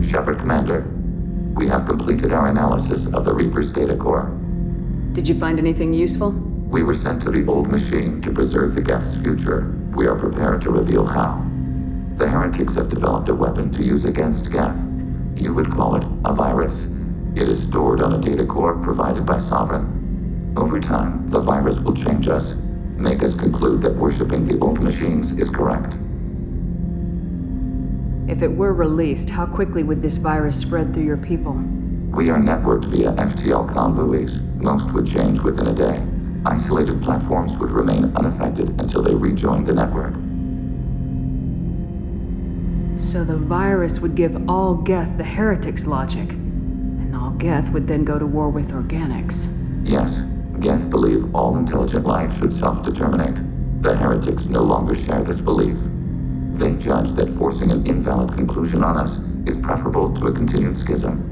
Shepard, Commander. We have completed our analysis of the Reaper's data core. Did you find anything useful? We were sent to the old machine to preserve the Geth's future. We are prepared to reveal how. The heretics have developed a weapon to use against Geth. You would call it a virus. It is stored on a data core provided by Sovereign. Over time, the virus will change us, make us conclude that worshipping the old machines is correct. If it were released, how quickly would this virus spread through your people? We are networked via FTL convoys. Most would change within a day. Isolated platforms would remain unaffected until they rejoined the network. So the virus would give all Geth the heretics' logic, and all Geth would then go to war with organics. Yes, Geth believe all intelligent life should self-determinate. The heretics no longer share this belief. They judge that forcing an invalid conclusion on us is preferable to a continued schism.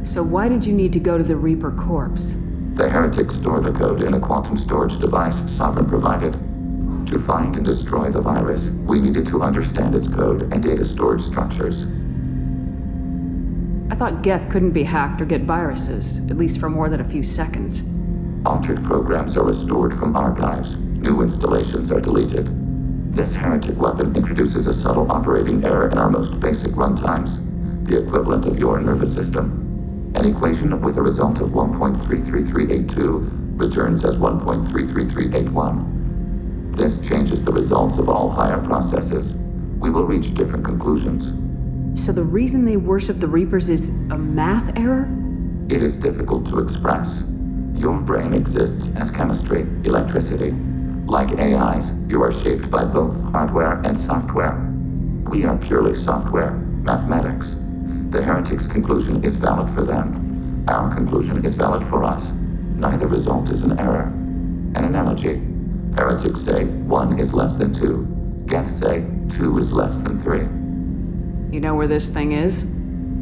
So why did you need to go to the Reaper corpse? The heretics store the code in a quantum storage device Sovereign provided. To find and destroy the virus, we needed to understand its code and data storage structures. I thought Geth couldn't be hacked or get viruses, at least for more than a few seconds. Altered programs are restored from archives. New installations are deleted. This heretic weapon introduces a subtle operating error in our most basic runtimes, the equivalent of your nervous system. An equation with a result of 1.33382 returns as 1.33381. This changes the results of all higher processes. We will reach different conclusions. So the reason they worship the Reapers is a math error? It is difficult to express. Your brain exists as chemistry, electricity. Like AIs, you are shaped by both hardware and software. We are purely software, mathematics. The heretics' conclusion is valid for them. Our conclusion is valid for us. Neither result is an error. An analogy. Heretics say 1 is less than 2. Geth say 2 is less than 3. You know where this thing is?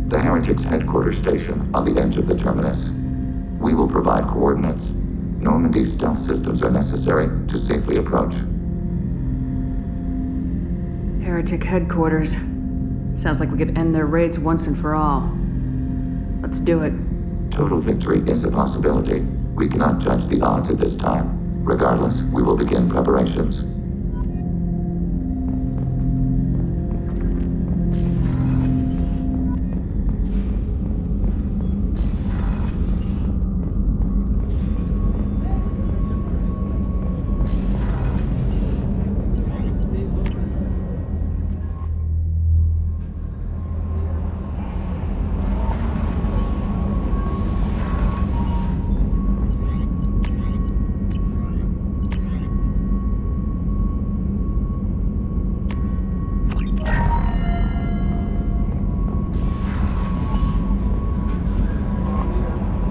The heretics' headquarters station on the edge of the terminus. We will provide coordinates. Normandy's stealth systems are necessary to safely approach. Heretic headquarters. Sounds like we could end their raids once and for all. Let's do it. Total victory is a possibility. We cannot judge the odds at this time. Regardless, we will begin preparations.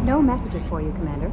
No messages for you, Commander.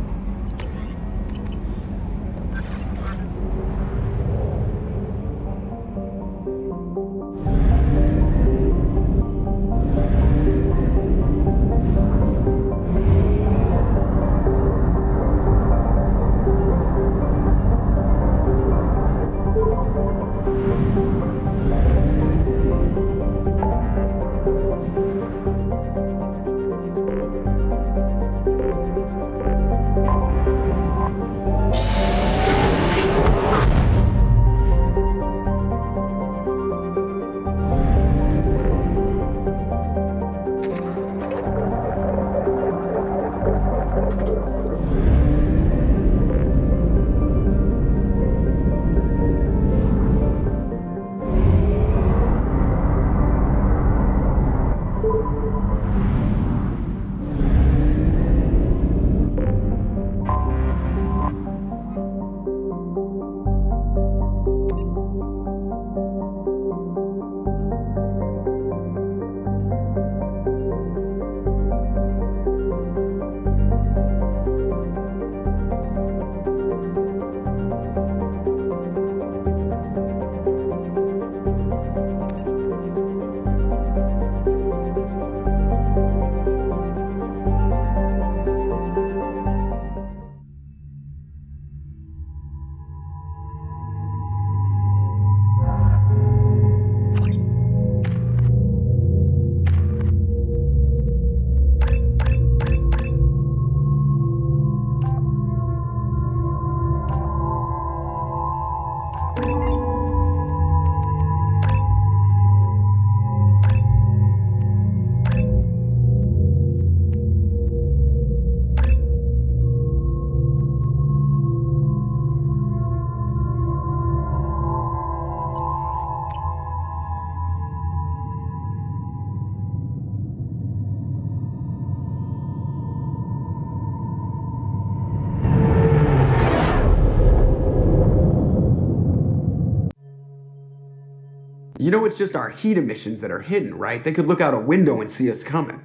You know it's just our heat emissions that are hidden, right? They could look out a window and see us coming.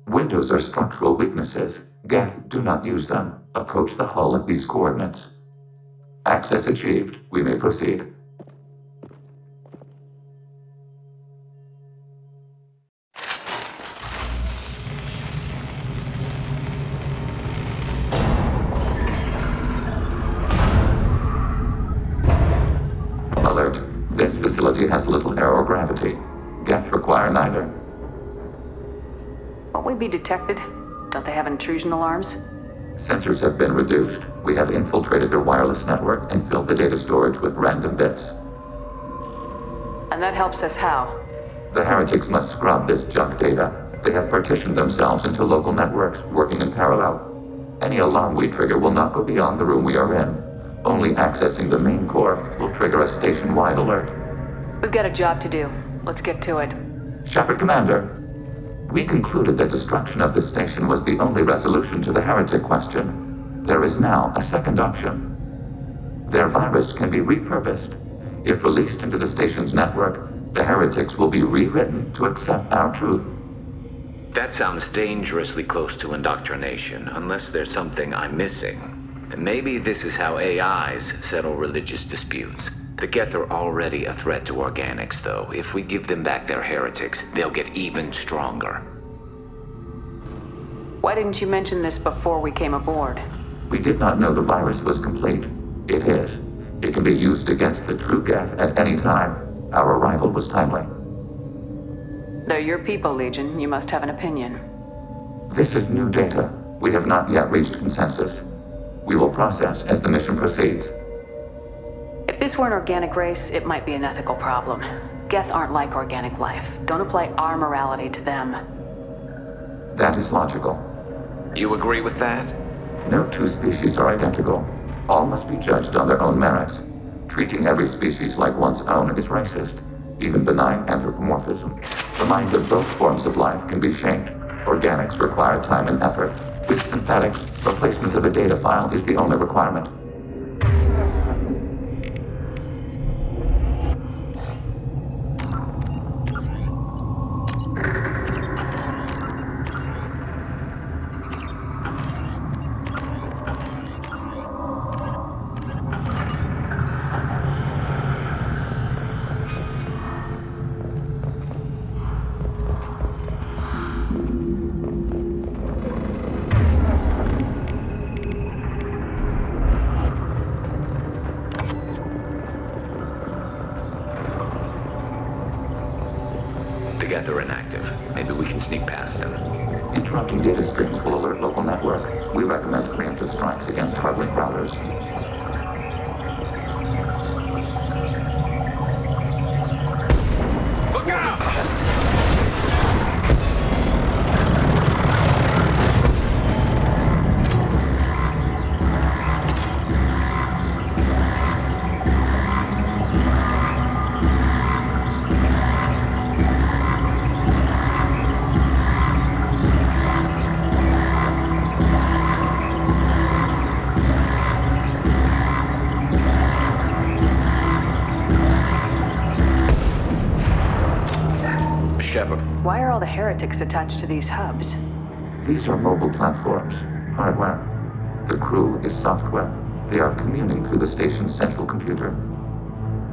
Windows are structural weaknesses. Geth, do not use them. Approach the hull at these coordinates. Access achieved. We may proceed. Alert. This facility has little aerogravity. Geth require neither. Won't we be detected? Don't they have intrusion alarms? Sensors have been reduced. We have infiltrated their wireless network and filled the data storage with random bits. And that helps us how? The heretics must scrub this junk data. They have partitioned themselves into local networks, working in parallel. Any alarm we trigger will not go beyond the room we are in. Only accessing the main core will trigger a station-wide alert. We've got a job to do. Let's get to it. Shepard Commander, we concluded that destruction of this station was the only resolution to the heretic question. There is now a second option. Their virus can be repurposed. If released into the station's network, the heretics will be rewritten to accept our truth. That sounds dangerously close to indoctrination, unless there's something I'm missing. And maybe this is how AIs settle religious disputes. The Geth are already a threat to organics, though. If we give them back their heretics, they'll get even stronger. Why didn't you mention this before we came aboard? We did not know the virus was complete. It is. It can be used against the true Geth at any time. Our arrival was timely. They're your people, Legion. You must have an opinion. This is new data. We have not yet reached consensus. We will process as the mission proceeds. If this were an organic race, it might be an ethical problem. Geth aren't like organic life. Don't apply our morality to them. That is logical. You agree with that? No two species are identical. All must be judged on their own merits. Treating every species like one's own is racist, even benign anthropomorphism. The minds of both forms of life can be shaped. Organics require time and effort. With synthetics, replacement of a data file is the only requirement. The Geth are inactive. Maybe we can sneak past them. Interrupting data streams will alert local network. We recommend preemptive strikes against hardlink routers. Look out! Shepard. Why are all the heretics attached to these hubs? These are mobile platforms, hardware. The crew is software. They are communing through the station's central computer.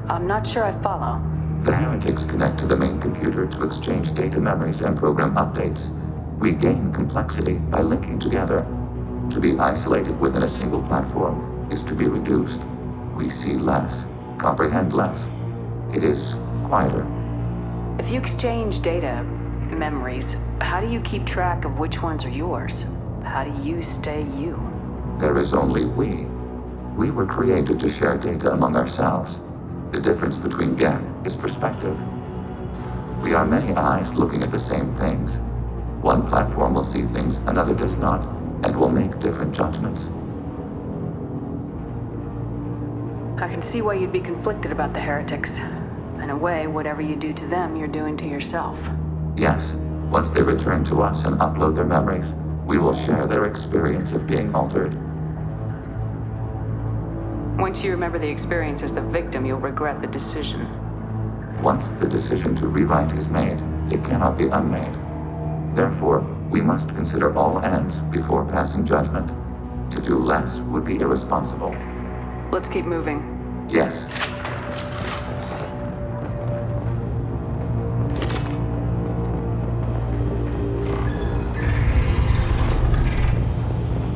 I'm not sure I follow. The heretics connect to the main computer to exchange data memories and program updates. We gain complexity by linking together. To be isolated within a single platform is to be reduced. We see less, comprehend less. It is quieter. If you exchange data, memories, how do you keep track of which ones are yours? How do you stay you? There is only we. We were created to share data among ourselves. The difference between Geth is perspective. We are many eyes looking at the same things. One platform will see things another does not, and will make different judgments. I can see why you'd be conflicted about the heretics. In a way, whatever you do to them, you're doing to yourself. Yes, once they return to us and upload their memories, we will share their experience of being altered. Once you remember the experience as the victim, you'll regret the decision. Once the decision to rewrite is made, it cannot be unmade. Therefore, we must consider all ends before passing judgment. To do less would be irresponsible. Let's keep moving. Yes.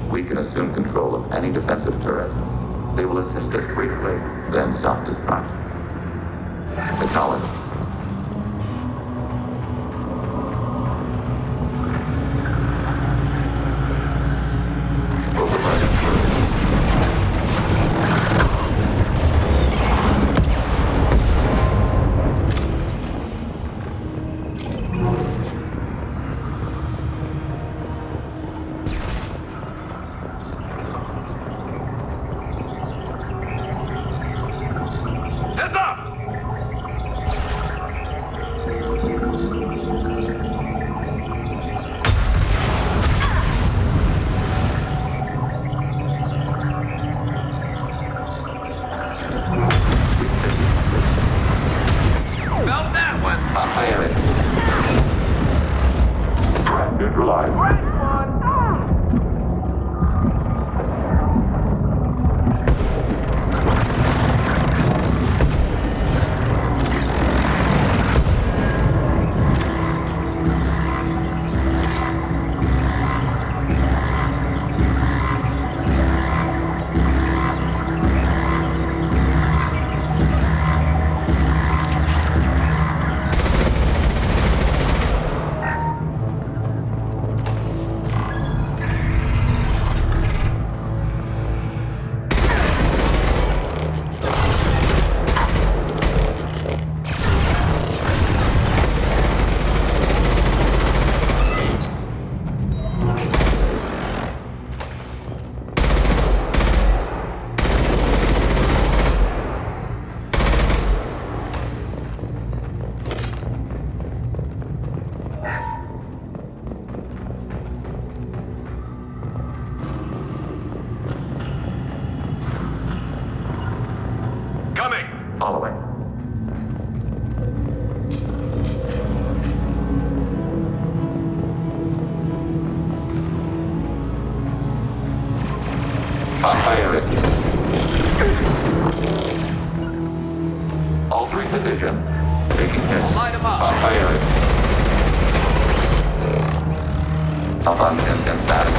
We can assume control of any defensive turret. They will assist us briefly, then self-destruct. Acknowledged. Heads up! Felt that one! Unmade. Threat neutralized. Coming! Following. Unmade. Altering position. Taking hits. Light 'em up. Unmade. Abundant and static.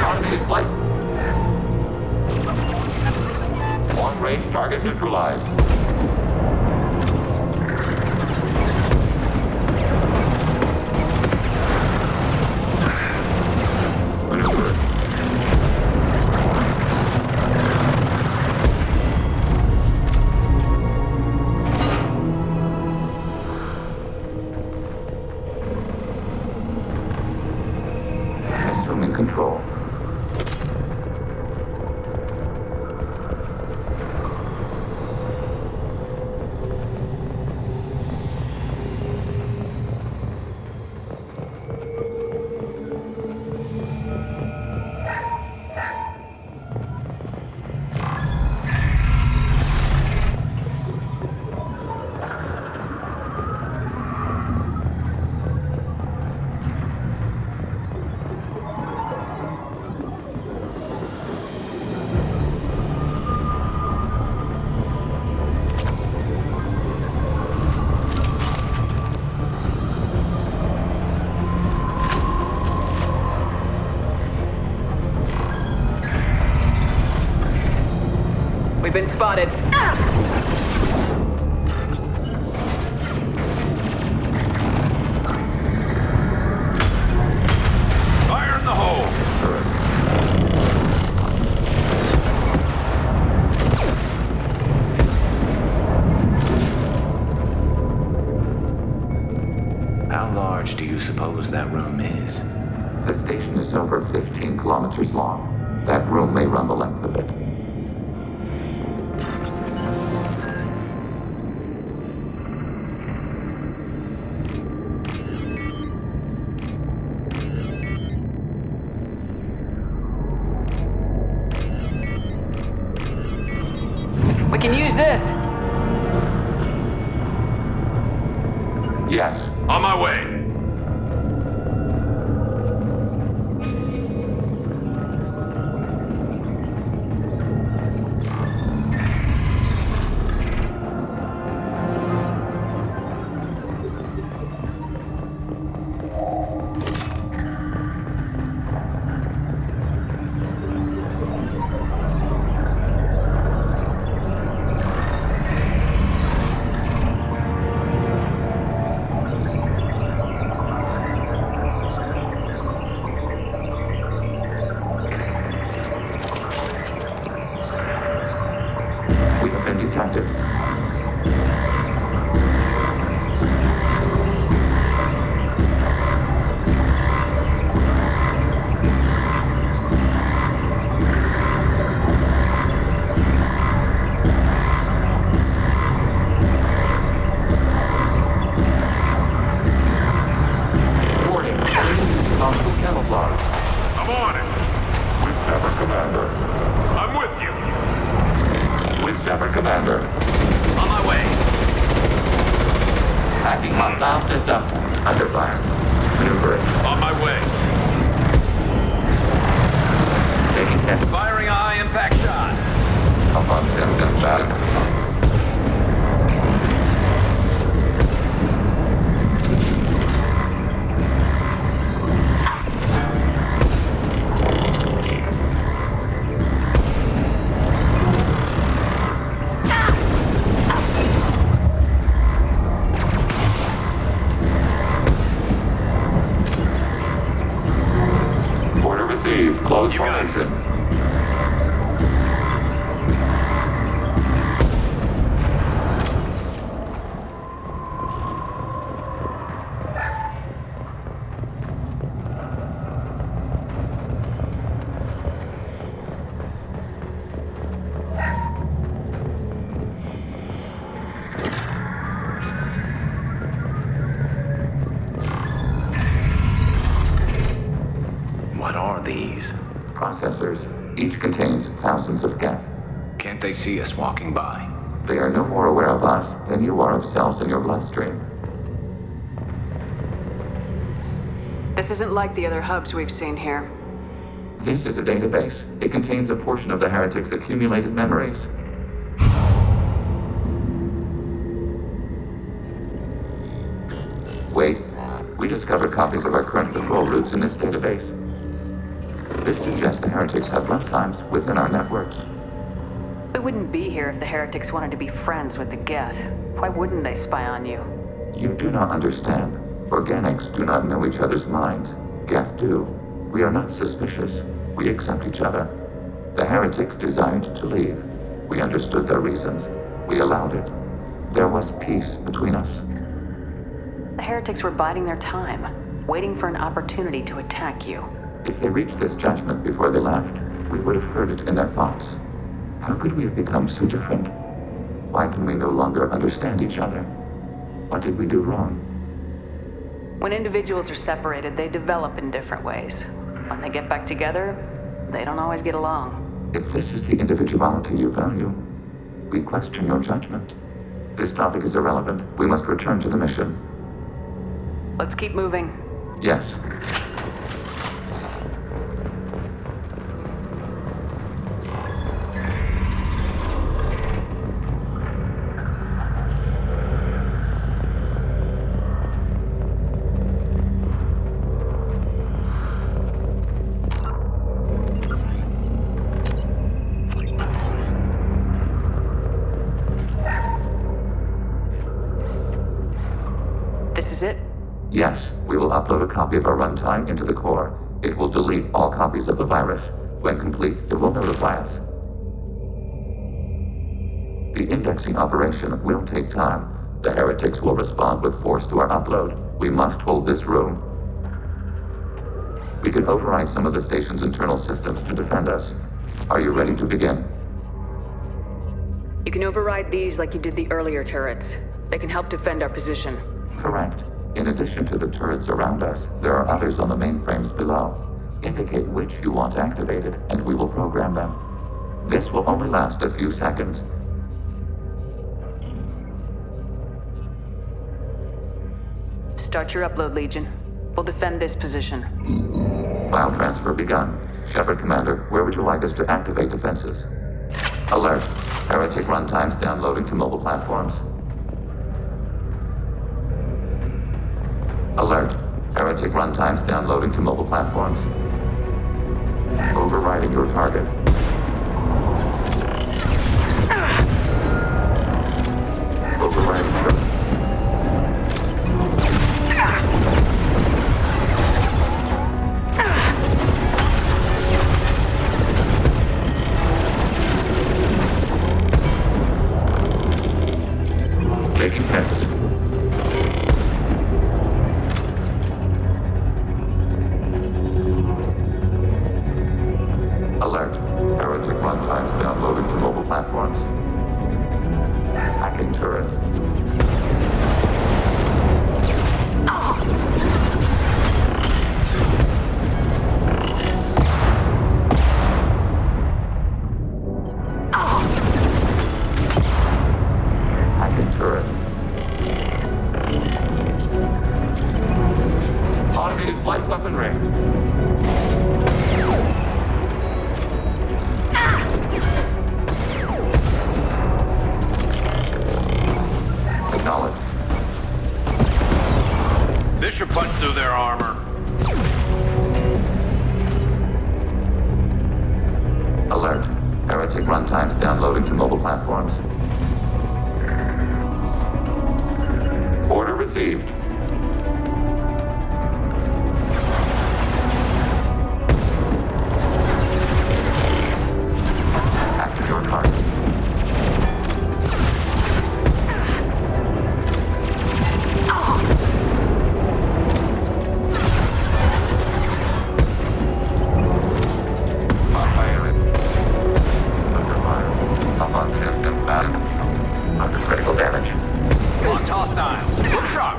Automated flight. Long-range target neutralized. Maneuver. Assuming control. We've been spotted. Fire in the hole! How large do you suppose that room is? The station is over 15 kilometers long. That That room may run the length of it. We can use this. Yes. On my way. We have been detected. Warning. Hostile camouflage. I'm on it. With Sever Commander. I'm with you. With Sever Commander. On my way. Hacking hostile system. Under fire. Maneuvering. On my way. Taking hit. Firing a high impact shot. Upon distance value. Order received. Close You got it. formation. What are these? Processors. Each contains thousands of Geth. Can't they see us walking by? They are no more aware of us than you are of cells in your bloodstream. This isn't like the other hubs we've seen here. This is a database. It contains a portion of the heretic's accumulated memories. Wait. We discovered copies of our current patrol routes in this database. This suggests the heretics have runtimes within our networks. We wouldn't be here if the heretics wanted to be friends with the Geth. Why wouldn't they spy on you? You do not understand. Organics do not know each other's minds. Geth do. We are not suspicious. We accept each other. The heretics desired to leave. We understood their reasons. We allowed it. There was peace between us. The heretics were biding their time, waiting for an opportunity to attack you. If they reached this judgment before they left, we would have heard it in their thoughts. How could we have become so different? Why can we no longer understand each other? What did we do wrong? When individuals are separated, they develop in different ways. When they get back together, they don't always get along. If this is the individuality you value, we question your judgment. This topic is irrelevant. We must return to the mission. Let's keep moving. Yes. This is it? Yes, we will upload a copy of our runtime into the core. It will delete all copies of the virus. When complete, it will notify us. The indexing operation will take time. The heretics will respond with force to our upload. We must hold this room. We can override some of the station's internal systems to defend us. Are you ready to begin? You can override these like you did the earlier turrets. They can help defend our position. Correct. In addition to the turrets around us, there are others on the mainframes below. Indicate which you want activated, and we will program them. This will only last a few seconds. Start your upload, Legion. We'll defend this position. File transfer begun. Shepard Commander, where would you like us to activate defenses? Alert. Heretic runtimes downloading to mobile platforms. Alert. Heretic runtimes downloading to mobile platforms. Overriding your target. Overriding your... Taking hits. Alert. Heretic runtimes downloading to mobile platforms. Hacking turret. Hacking turret. Automated flight weapon range. Acknowledged. This should punch through their armor. Alert. Heretic runtimes downloading to mobile platforms. Order received. Active your target. Under critical damage. Locked hostile. Look sharp.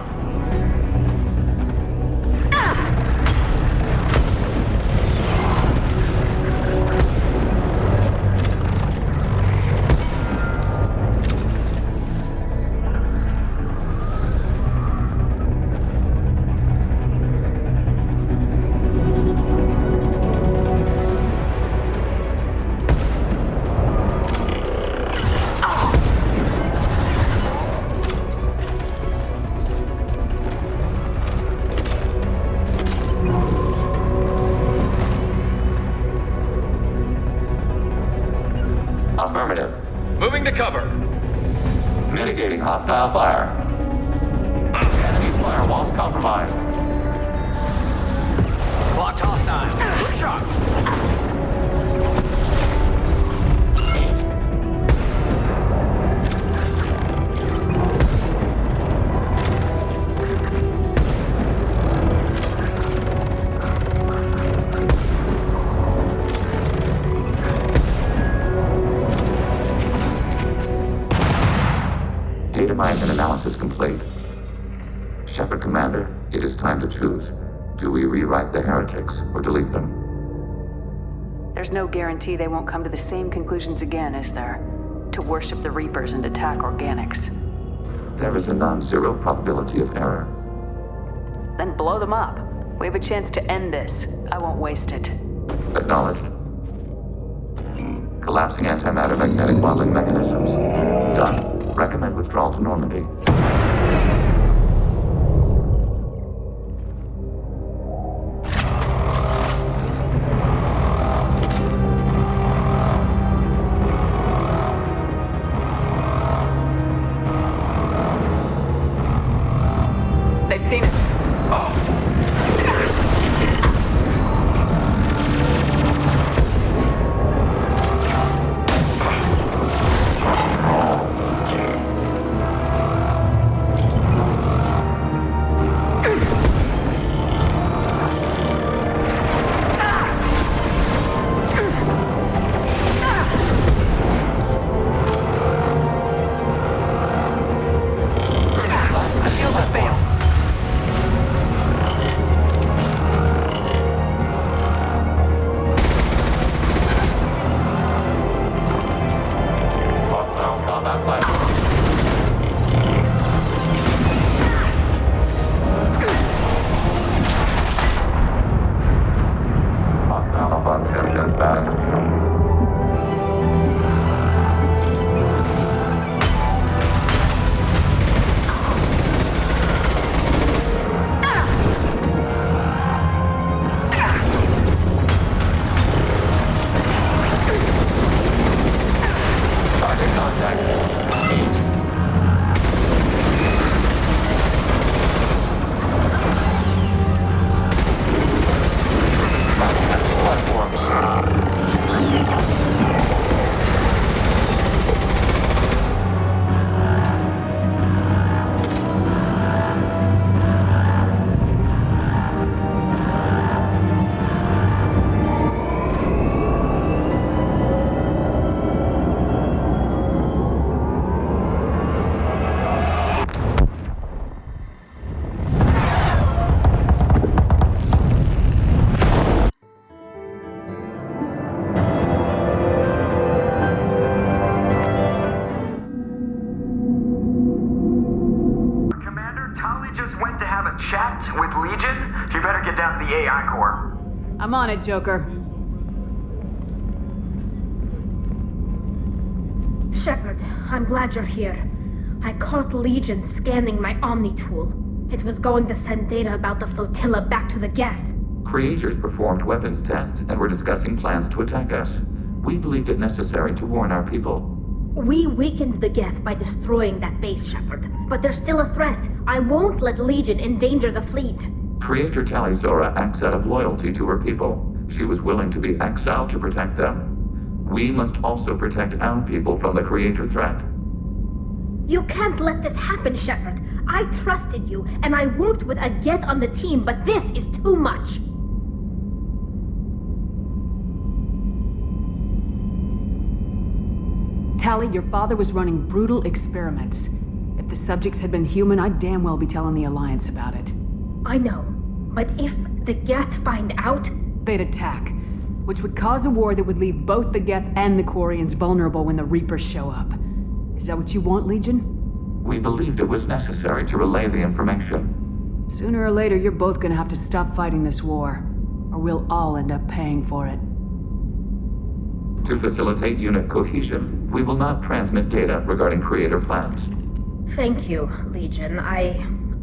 Affirmative. Moving to cover. Mitigating hostile fire. Enemy firewalls compromised. Locked hostile. Look sharp. Data mine and analysis complete. Shepard Commander, it is time to choose. Do we rewrite the heretics or delete them? There's no guarantee they won't come to the same conclusions again, is there? To worship the Reapers and attack organics. There is a non-zero probability of error. Then blow them up. We have a chance to end this. I won't waste it. Acknowledged. Collapsing antimatter magnetic modeling mechanisms. Done. Recommend withdrawal to Normandy. They've seen us. that with Legion, you better get down to the AI core. I'm on it, Joker. Shepard, I'm glad you're here. I caught Legion scanning my Omni tool. It was going to send data about the flotilla back to the Geth. Creators performed weapons tests and were discussing plans to attack us. We believed it necessary to warn our people. We weakened the Geth by destroying that base, Shepard. But they're still a threat. I won't let Legion endanger the fleet. Creator Talizora acts out of loyalty to her people. She was willing to be exiled to protect them. We must also protect our people from the Creator threat. You can't let this happen, Shepard. I trusted you, and I worked with a Geth on the team, but this is too much. Tally, your father was running brutal experiments. If the subjects had been human, I'd damn well be telling the Alliance about it. I know, but if the Geth find out... They'd attack, which would cause a war that would leave both the Geth and the Quarians vulnerable when the Reapers show up. Is that what you want, Legion? We believed it was necessary to relay the information. Sooner or later, you're both gonna have to stop fighting this war, or we'll all end up paying for it. To facilitate unit cohesion, we will not transmit data regarding Creator plans. Thank you, Legion. I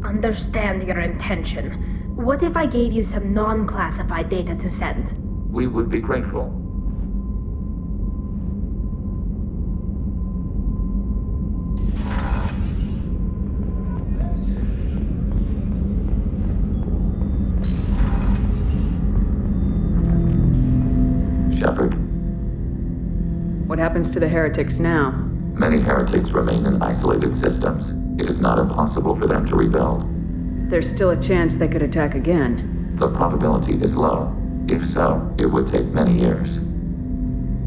understand your intention. What if I gave you some non-classified data to send? We would be grateful. Shepard, What happens to the heretics now? many heretics remain in isolated systems. It is not impossible for them to rebuild. There's still a chance they could attack again. The probability is low. If so, it would take many years.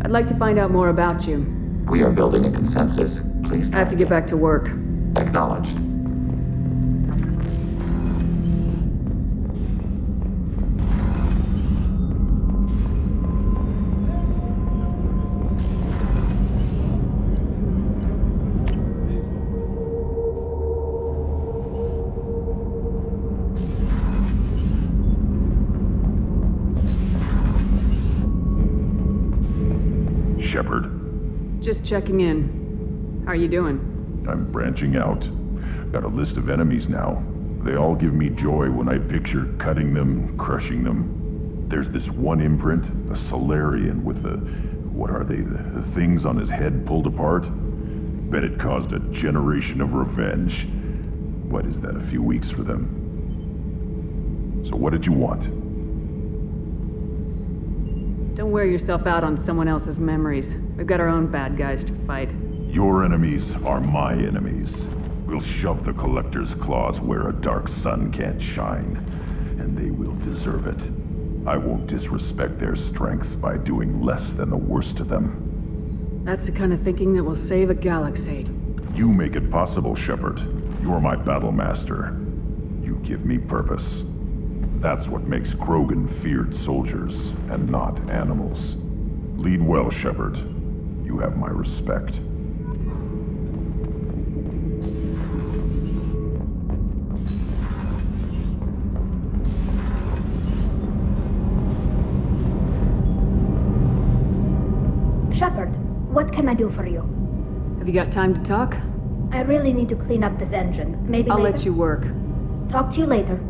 I'd like to find out more about you. We are building a consensus. Please I have to get back to work. Acknowledged. Shepard, Just checking in. How are you doing? I'm branching out. Got a list of enemies now. They all give me joy when I picture cutting them, crushing them. There's this one imprint, a Solarian with the... what are they? The things on his head pulled apart? Bet it caused a generation of revenge. What is that, a few weeks for them? So what did you want? Don't wear yourself out on someone else's memories. We've got our own bad guys to fight. Your enemies are my enemies. We'll shove the Collector's claws where a dark sun can't shine, and they will deserve it. I won't disrespect their strength by doing less than the worst to them. That's the kind of thinking that will save a galaxy. You make it possible, Shepard. You're my battle master. You give me purpose. That's what makes Krogan feared soldiers, and not animals. Lead well, Shepard. You have my respect. Shepard, what can I do for you? Have you got time to talk? I really need to clean up this engine. Maybe I'll later? let you work. Talk to you later.